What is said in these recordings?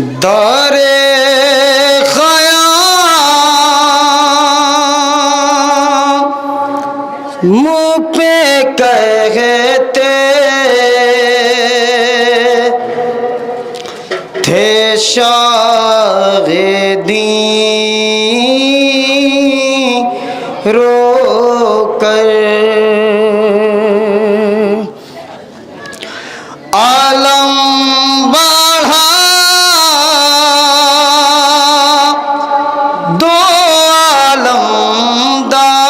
دارے خیام منہ پہ کہتے تھے شاہدین رو کر عالم بڑھا دو عالم دار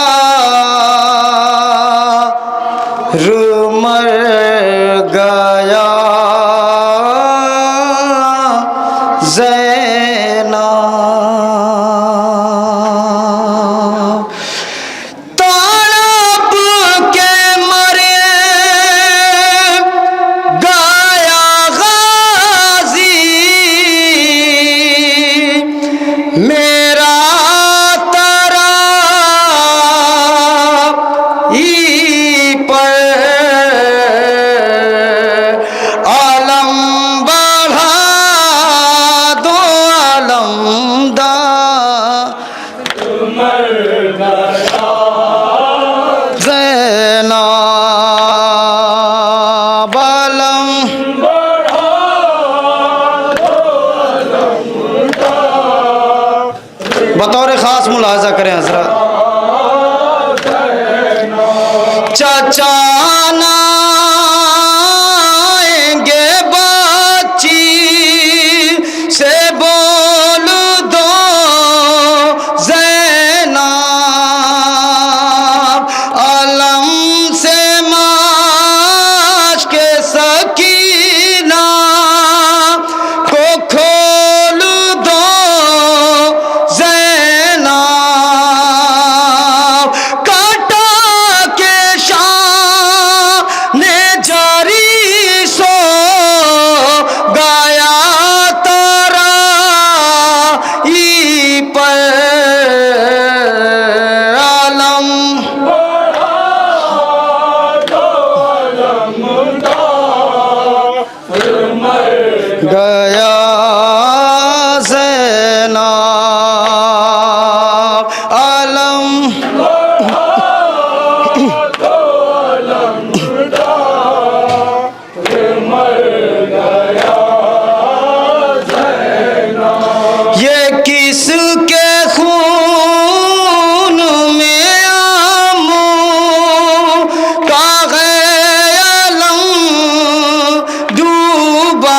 مر گیا زینب تڑپ کے مرے گایا غازی میرا ترائی پر عالم بڑھا دو عالم دار زینب عالم بطور خاص ملاحظہ کریں حضرات چچا نائیں گے بچی سے بول دو زینب علم سے ماش کے سکینہ کو کھول دو زینب کٹا کے شان جاری سو گایا تارا ای پر عالم گیا زینب عالم یہ کس کے خون میں آموں کا علم ڈوبا